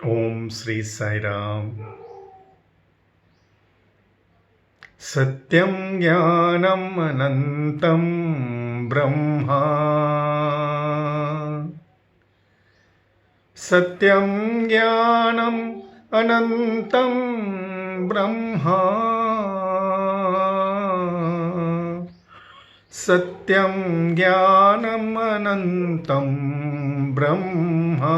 Om Sri Sai Ram. Satyam Jnanam Anantam Brahma. Satyam Jnanam Anantam Brahma. Satyam Jnanam Anantam Brahma.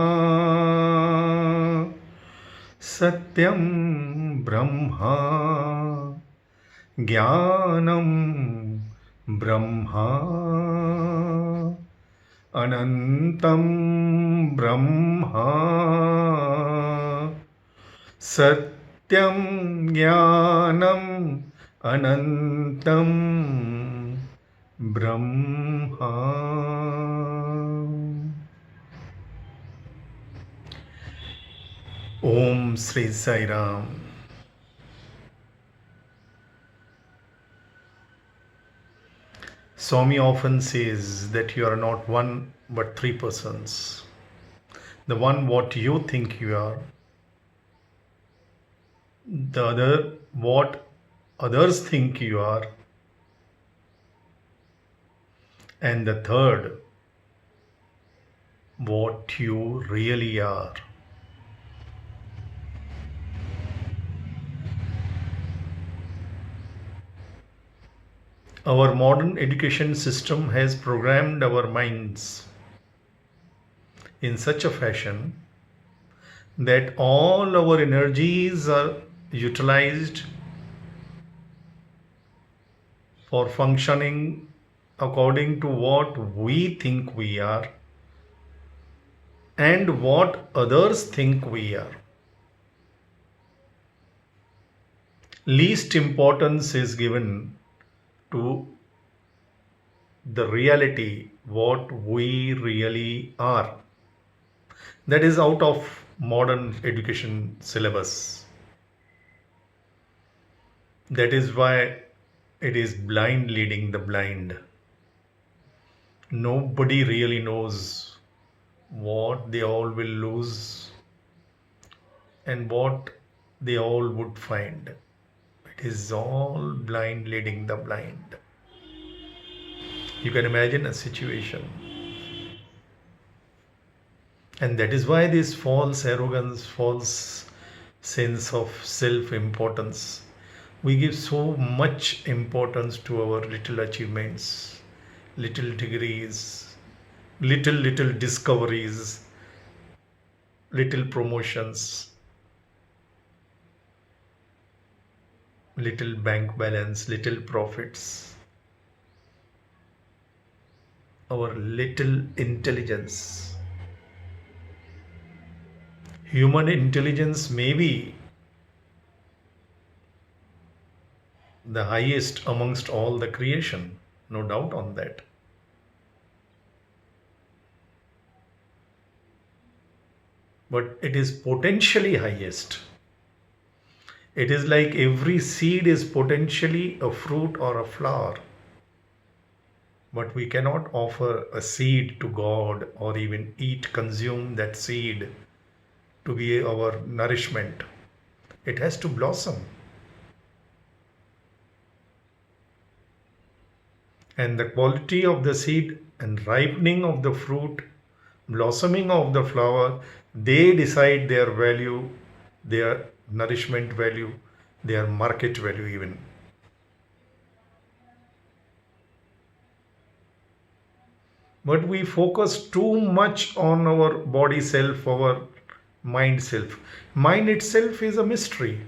Satyam Brahma. Jnanam Brahma. Anantam Brahma. Satyam Jnanam Anantam Brahma. Om Sri Sai Ram. Swami often says that you are not one but three persons. The one what you think you are, the other what others think you are, and the third what you really are. Our modern education system has programmed our minds in such a fashion that all our energies are utilized for functioning according to what we think we are and what others think we are. Least importance is given to the reality, what we really are. That is out of modern education syllabus. That is why it is blind leading the blind. Nobody really knows what they all will lose and what they all would find. It is all blind leading the blind. You can imagine a situation. And that is why this false arrogance, false sense of self-importance. We give so much importance to our little achievements, little degrees, little discoveries, little promotions, little bank balance, little profits, our little intelligence. Human intelligence may be the highest amongst all the creation, no doubt on that. But it is potentially highest. It is like every seed is potentially a fruit or a flower. But we cannot offer a seed to God or even consume that seed to be our nourishment. It has to blossom. And the quality of the seed and ripening of the fruit, blossoming of the flower, they decide their value, their nourishment value, their market value even. But we focus too much on our body self, our mind self. Mind itself is a mystery.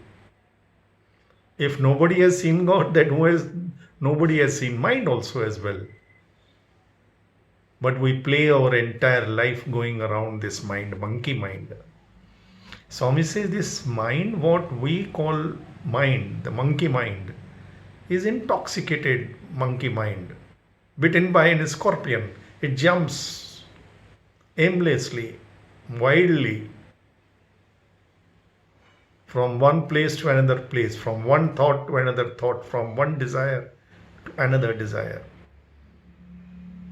If nobody has seen God, then nobody has seen mind also as well. But we play our entire life going around this mind, monkey mind. Swami says this mind, what we call mind, the monkey mind, is intoxicated monkey mind, bitten by a scorpion. It jumps aimlessly, wildly, from one place to another place, from one thought to another thought, from one desire to another desire.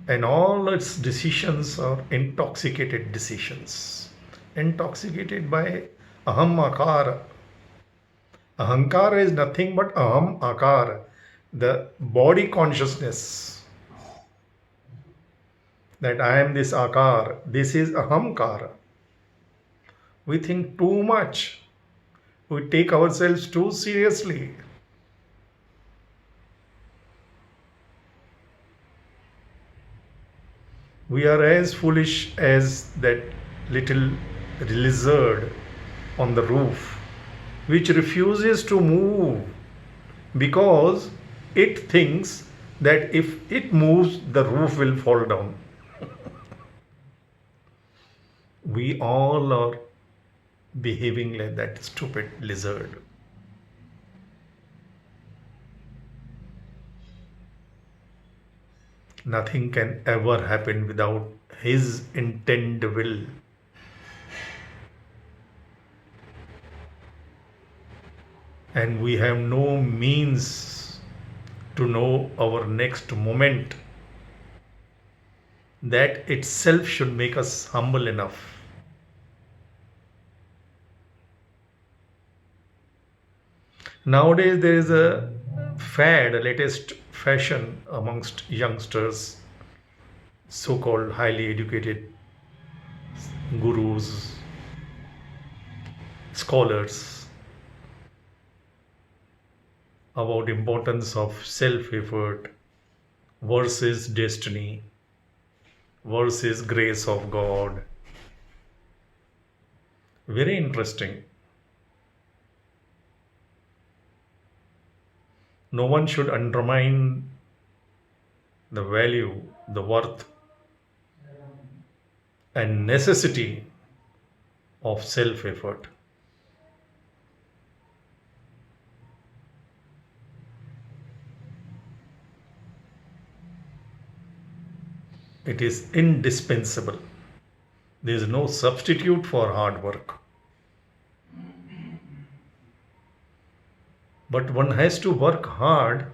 And all its decisions are intoxicated decisions. intoxicated by aham akara. Ahankara is nothing but aham akara, the body consciousness that I am this akar. This is ahamkara. We think too much. We take ourselves too seriously. We are as foolish as that little lizard on the roof, which refuses to move because it thinks that if it moves, the roof will fall down. We all are behaving like that stupid lizard. Nothing can ever happen without His intent will. And we have no means to know our next moment. That itself should make us humble enough. Nowadays, there is a fad, a latest fashion amongst youngsters, so called highly educated gurus, scholars, about importance of self-effort versus destiny versus grace of God. Very interesting. No one should undermine the value, the worth, and necessity of self-effort. It is indispensable. There is no substitute for hard work. But one has to work hard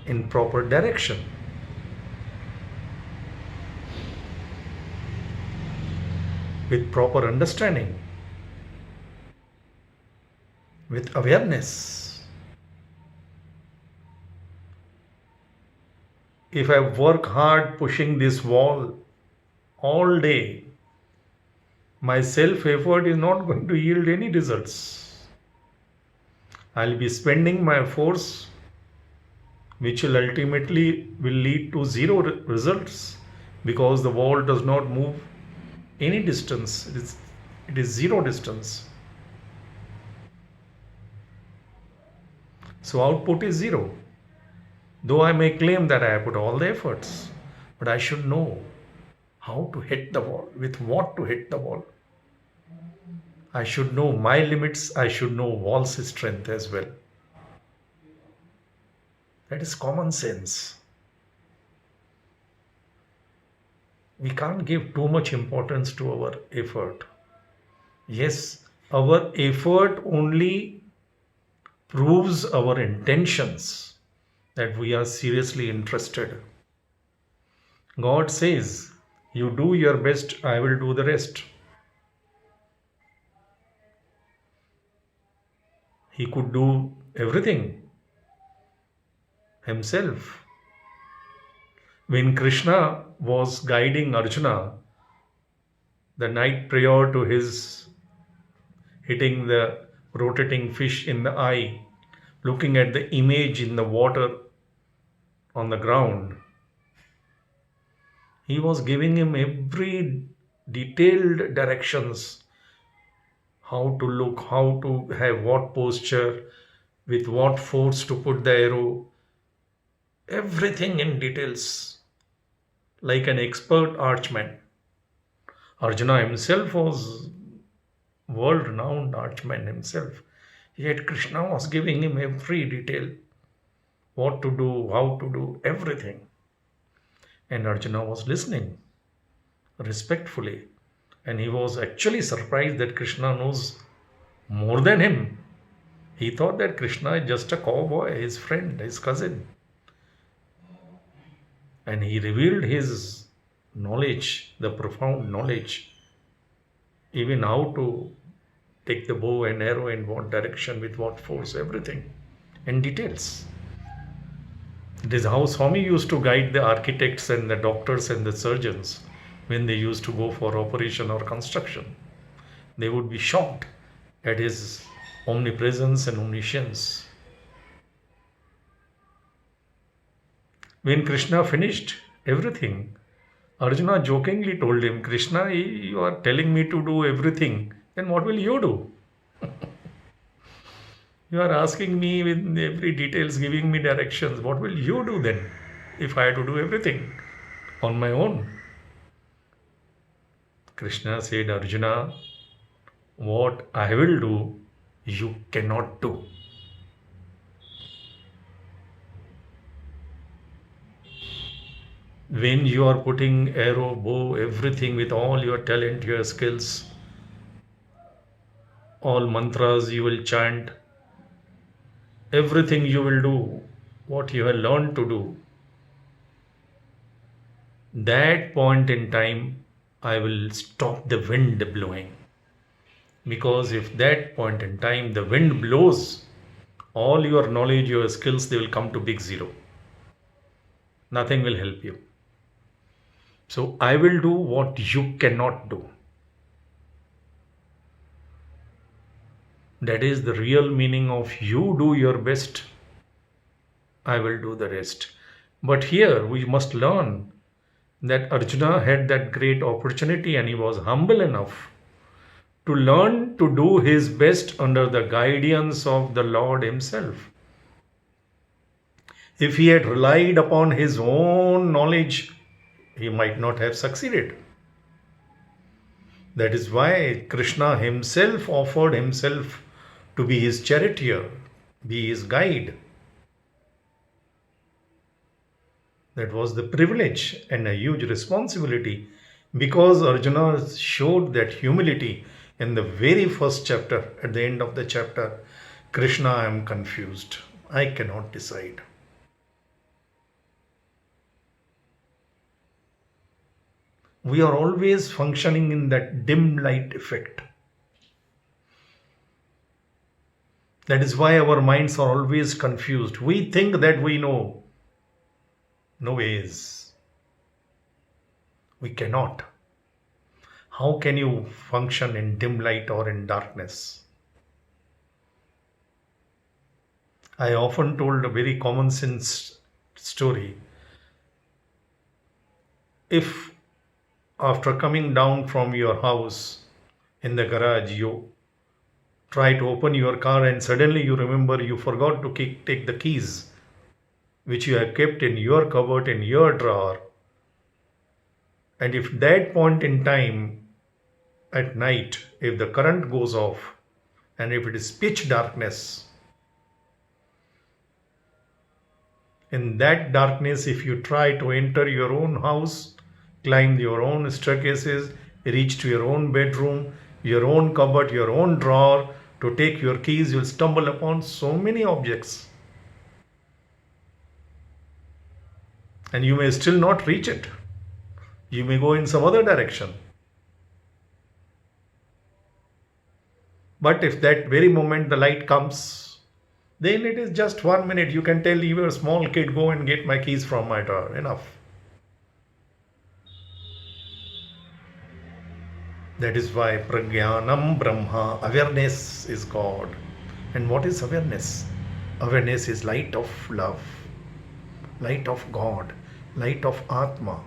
in proper direction. With proper understanding, with awareness. If I work hard pushing this wall all day, my self-effort is not going to yield any results. I'll be spending my force, which will ultimately will lead to zero results because the wall does not move any distance. It is zero distance. So output is zero. Though I may claim that I have put all the efforts, but I should know how to hit the wall, with what to hit the wall. I should know my limits. I should know wall's strength as well. That is common sense. We can't give too much importance to our effort. Yes, our effort only proves our intentions that we are seriously interested. God says, you do your best, I will do the rest. He could do everything himself. When Krishna was guiding Arjuna, the night prior to his hitting the rotating fish in the eye, looking at the image in the water on the ground, he was giving him every detailed directions, how to look, how to have what posture, with what force to put the arrow, everything in details, like an expert archman. Arjuna himself was world-renowned archman himself. Yet Krishna was giving him every detail, what to do, how to do, everything. And Arjuna was listening respectfully. And he was actually surprised that Krishna knows more than him. He thought that Krishna is just a cowboy, his friend, his cousin. And he revealed his knowledge, the profound knowledge, even how to take the bow and arrow in what direction, with what force, everything in details. It is how Swami used to guide the architects and the doctors and the surgeons when they used to go for operation or construction. They would be shocked at his omnipresence and omniscience. When Krishna finished everything, Arjuna jokingly told him, Krishna, you are telling me to do everything, then what will you do? You are asking me with every details, giving me directions. What will you do then if I had to do everything on my own? Krishna said, Arjuna, what I will do, you cannot do. When you are putting arrow, bow, everything with all your talent, your skills, all mantras you will chant, everything you will do, what you have learned to do, that point in time, I will stop the wind blowing. Because if that point in time the wind blows, all your knowledge, your skills, they will come to big zero. Nothing will help you. So I will do what you cannot do. That is the real meaning of you do your best, I will do the rest. But here we must learn that Arjuna had that great opportunity and he was humble enough to learn to do his best under the guidance of the Lord himself. If he had relied upon his own knowledge, he might not have succeeded. That is why Krishna himself offered himself to be his charioteer, be his guide. That was the privilege and a huge responsibility, because Arjuna showed that humility in the very first chapter. At the end of the chapter, Krishna, I am confused. I cannot decide. We are always functioning in that dim light effect. That is why our minds are always confused. We think that we know. No ways. We cannot. How can you function in dim light or in darkness? I often told a very common sense story. If after coming down from your house in the garage, you try to open your car and suddenly you remember you forgot to take the keys which you have kept in your cupboard, in your drawer. And if that point in time at night, if the current goes off and if it is pitch darkness, in that darkness, if you try to enter your own house, climb your own staircases, reach to your own bedroom, your own cupboard, your own drawer to take your keys, you'll stumble upon so many objects. And you may still not reach it. You may go in some other direction. But if that very moment the light comes, then it is just 1 minute. You can tell even a small kid, go and get my keys from my drawer. Enough. That is why Prajnanam Brahma, awareness is God. And what is awareness? Awareness is light of love, light of God, light of Atma.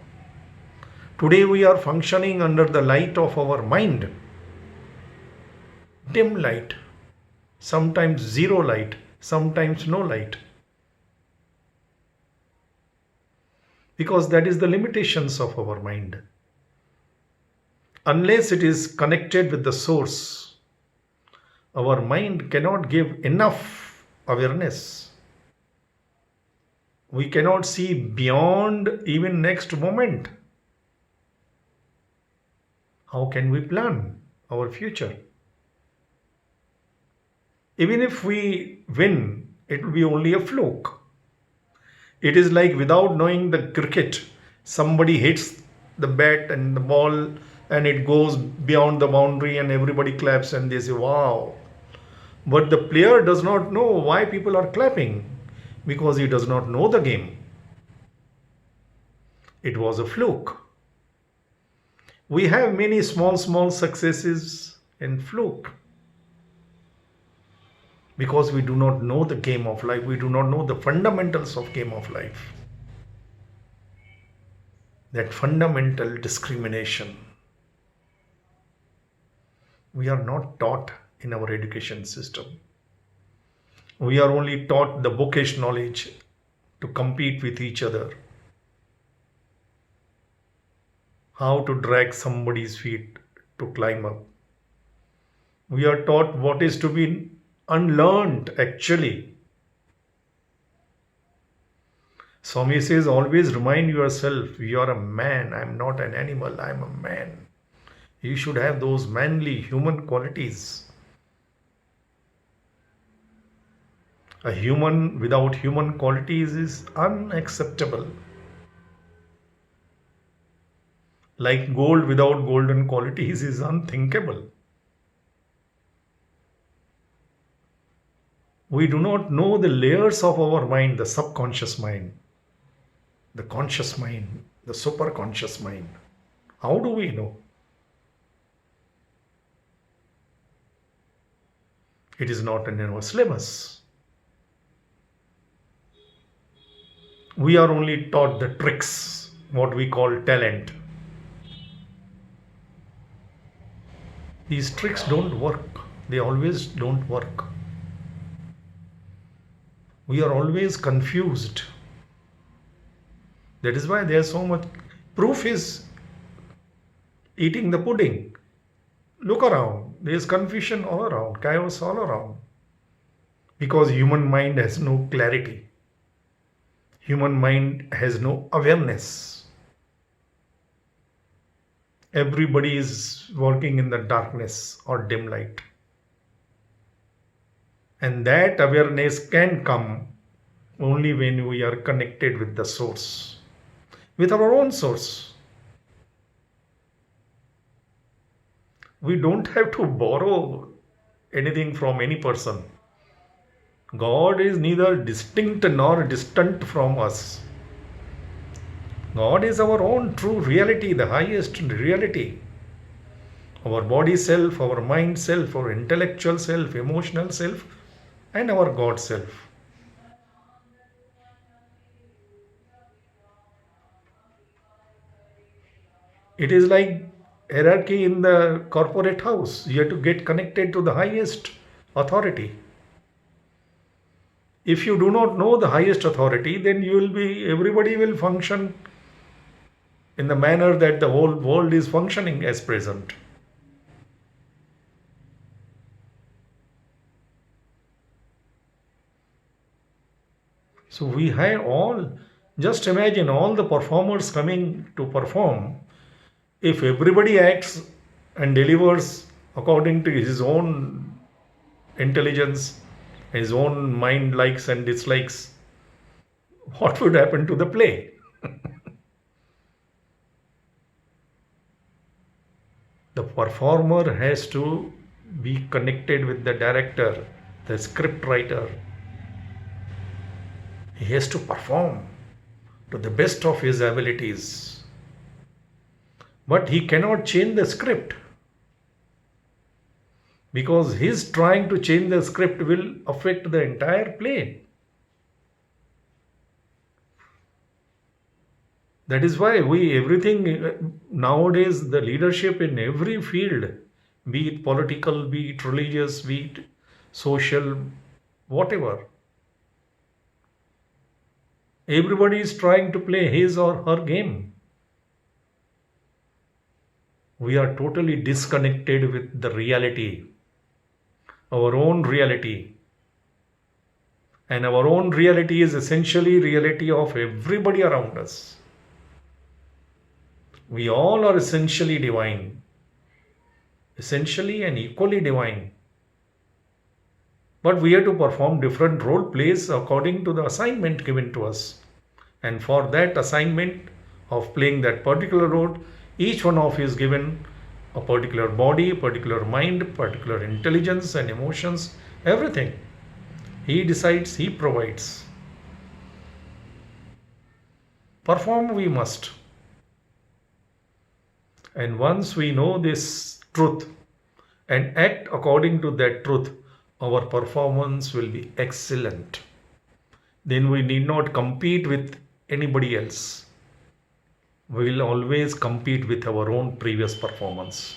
Today we are functioning under the light of our mind. Dim light, sometimes zero light, sometimes no light. Because that is the limitations of our mind. Unless it is connected with the source, our mind cannot give enough awareness. We cannot see beyond even next moment. How can we plan our future? Even if we win, it will be only a fluke. It is like without knowing the cricket, somebody hits the bat and the ball, and it goes beyond the boundary and everybody claps and they say, wow. But the player does not know why people are clapping, because he does not know the game. It was a fluke. We have many small successes in fluke because we do not know the game of life. We do not know the fundamentals of game of life. That fundamental discrimination. We are not taught in our education system. We are only taught the bookish knowledge to compete with each other. How to drag somebody's feet to climb up. We are taught what is to be unlearned actually. Swami says, always remind yourself, you are a man, I am not an animal, I am a man. You should have those manly human qualities. A human without human qualities is unacceptable. Like gold without golden qualities is unthinkable. We do not know the layers of our mind, the subconscious mind, the conscious mind, the superconscious mind. How do we know? It is not in our syllabus. We are only taught the tricks, what we call talent. These tricks don't work. They always don't work. We are always confused. That is why there is so much. Proof is eating the pudding. Look around. There is confusion all around, chaos all around. Because human mind has no clarity. Human mind has no awareness. Everybody is working in the darkness or dim light. And that awareness can come only when we are connected with the source, with our own source. We don't have to borrow anything from any person. God is neither distinct nor distant from us. God is our own true reality, the highest reality. Our body self, our mind self, our intellectual self, emotional self, and our God self. It is like hierarchy in the corporate house. You have to get connected to the highest authority. If you do not know the highest authority, then everybody will function in the manner that the whole world is functioning as present. So we have just imagine all the performers coming to perform. If everybody acts and delivers according to his own intelligence, his own mind likes and dislikes, what would happen to the play? The performer has to be connected with the director, the script writer. He has to perform to the best of his abilities. But he cannot change the script, because his trying to change the script will affect the entire play. That is why everything nowadays, the leadership in every field, be it political, be it religious, be it social, whatever, everybody is trying to play his or her game. We are totally disconnected with the reality, our own reality. And our own reality is essentially reality of everybody around us. We all are essentially divine, essentially and equally divine. But we have to perform different role plays according to the assignment given to us. And for that assignment of playing that particular role. Each one of you is given a particular body, particular mind, particular intelligence and emotions, everything. He decides, he provides. Perform we must. And once we know this truth and act according to that truth, our performance will be excellent. Then we need not compete with anybody else. We will always compete with our own previous performance.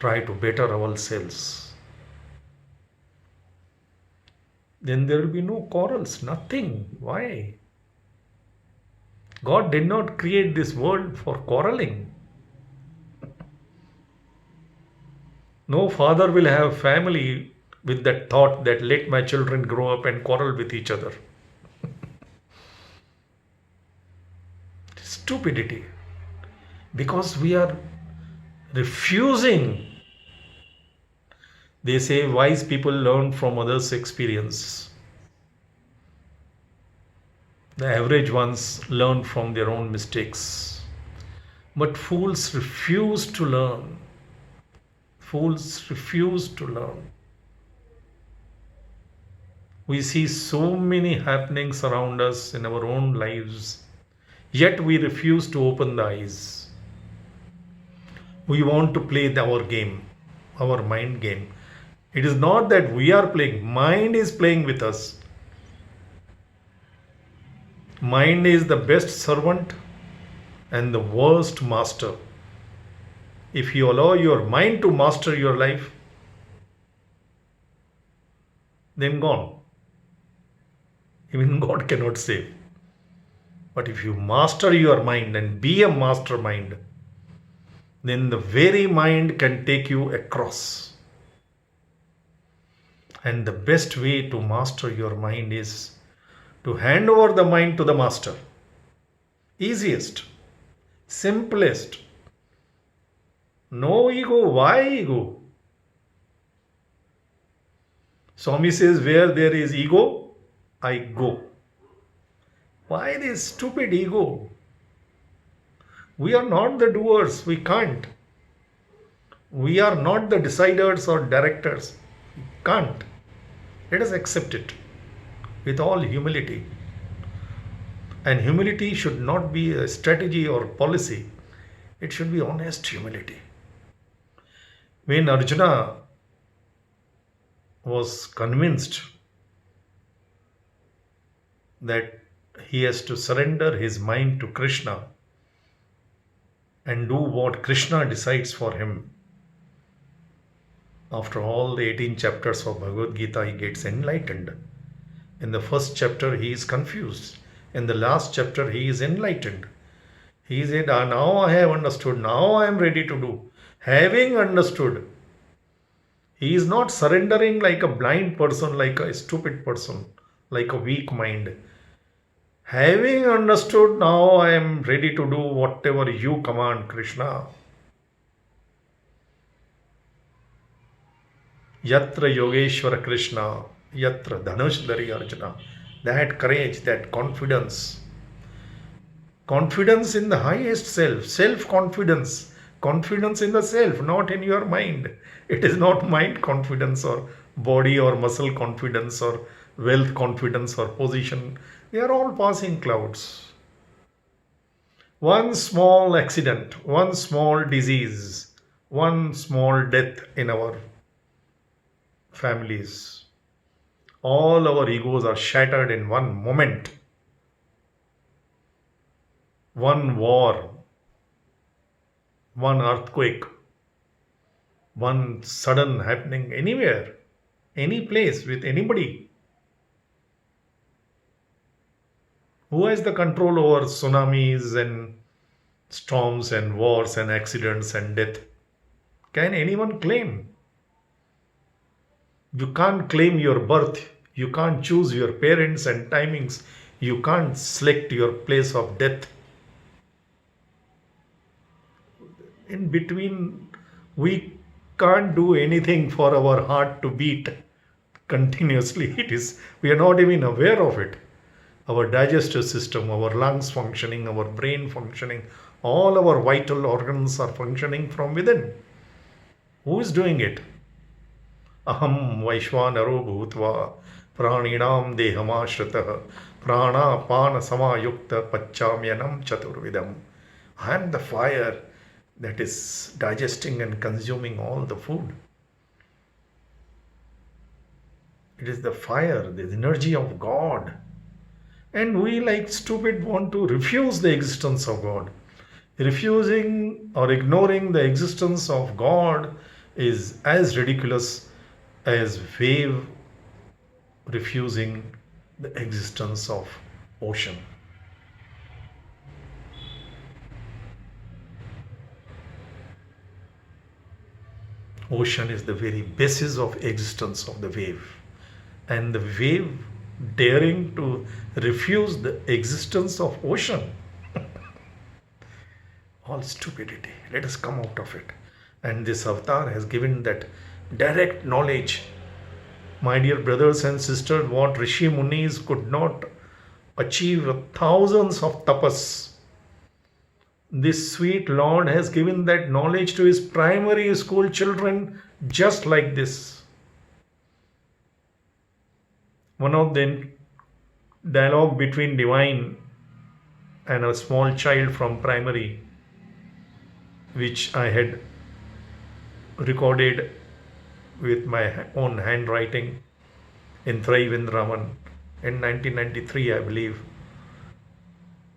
Try to better ourselves. Then there will be no quarrels, nothing. Why? God did not create this world for quarreling. No father will have family with that thought that let my children grow up and quarrel with each other. Stupidity. Because we are refusing. They say wise people learn from others' experience. The average ones learn from their own mistakes. But fools refuse to learn. Fools refuse to learn. We see so many happenings around us in our own lives, yet we refuse to open the eyes. We want to play our game, our mind game. It is not that we are playing, mind is playing with us. Mind is the best servant and the worst master. If you allow your mind to master your life, then gone. Even God cannot save. But if you master your mind and be a mastermind, then the very mind can take you across. And the best way to master your mind is to hand over the mind to the master. Easiest, simplest. No ego. Why ego? Swami says, where there is ego, I go. Why this stupid ego? We are not the doers. We can't. We are not the deciders or directors. We can't. Let us accept it with all humility. And humility should not be a strategy or policy. It should be honest humility. When Arjuna was convinced that he has to surrender his mind to Krishna and do what Krishna decides for him, after all the 18 chapters of Bhagavad Gita, he gets enlightened. In the first chapter, he is confused. In the last chapter, he is enlightened. He said, now I have understood. Now I am ready to do. Having understood, he is not surrendering like a blind person, like a stupid person, like a weak mind. Having understood, now I am ready to do whatever you command, Krishna. Yatra Yogeshwara Krishna, Yatra Dhanushadhari Arjuna. That courage, that confidence. Confidence in the highest self, self-confidence. Confidence in the self, not in your mind. It is not mind confidence or body or muscle confidence or wealth confidence or position. They are all passing clouds. One small accident, one small disease, one small death in our families. All our egos are shattered in one moment. One war, one earthquake, one sudden happening anywhere, any place with anybody. Who has the control over tsunamis and storms and wars and accidents and death? Can anyone claim? You can't claim your birth. You can't choose your parents and timings. You can't select your place of death. In between, we can't do anything for our heart to beat continuously. We are not even aware of it. our digestive system, our lungs functioning, our brain functioning, all our vital organs are functioning from within. Who is doing it? Aham Vaishwanaro Bhutva Praninam Dehamashritah Prana Pana Samayukta Pachamyanam Chaturvidam. I am the fire that is digesting and consuming all the food. It is the fire, the energy of God. And we, like stupid, want to refuse the existence of God. Refusing or ignoring the existence of God is as ridiculous as wave refusing the existence of ocean. Ocean is the very basis of existence of the wave. And the wave daring to refuse the existence of ocean. All stupidity. Let us come out of it. And this avatar has given that direct knowledge. My dear brothers and sisters, what Rishi Munis could not achieve thousands of tapas. This sweet Lord has given that knowledge to his primary school children just like this. One of the dialogue between divine and a small child from primary, which I had recorded with my own handwriting in Thrivendraman in 1993, I believe,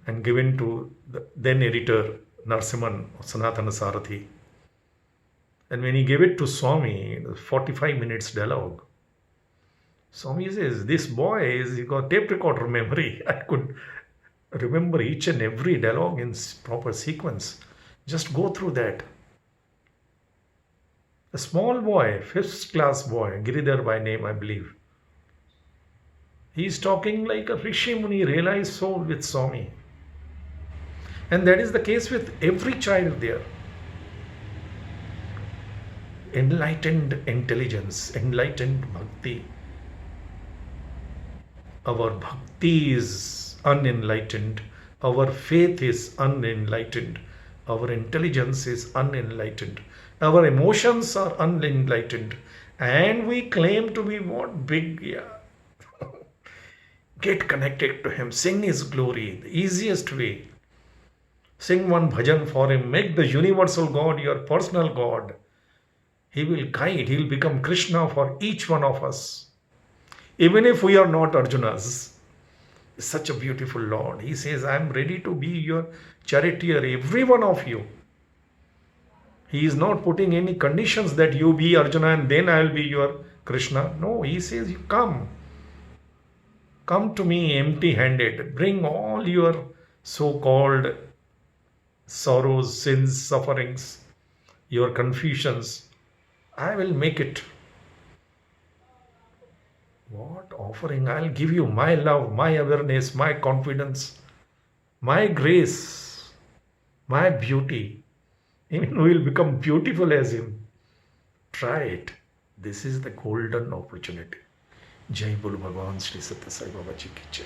and given to the then editor Narsiman Sanatana Sarathi. And when he gave it to Swami, it was 45 minutes dialogue. Swami says, this boy is, he got tape recorder memory. I could remember each and every dialogue in proper sequence. Just go through that. A small boy, 5th class boy, Giridhar by name, I believe. He is talking like a Rishi Muni, realized soul with Swami. And that is the case with every child there. Enlightened intelligence, enlightened bhakti. Our bhakti is unenlightened. Our faith is unenlightened. Our intelligence is unenlightened. Our emotions are unenlightened. And we claim to be what? Big, yeah. Get connected to Him. Sing His glory. The easiest way. Sing one bhajan for Him. Make the universal God your personal God. He will guide. He will become Krishna for each one of us. Even if we are not Arjunas. Such a beautiful Lord. He says, I am ready to be your charioteer, every one of you. He is not putting any conditions that you be Arjuna and then I will be your Krishna. No, He says, you come. Come to me empty-handed. Bring all your so-called sorrows, sins, sufferings, your confusions. I will make it. What offering? I'll give you my love, my awareness, my confidence, my grace, my beauty. Even we will become beautiful as Him. Try it. This is the golden opportunity. Jai Bol Bhagwan Sri Sathya Sai Baba Ji ki Jai.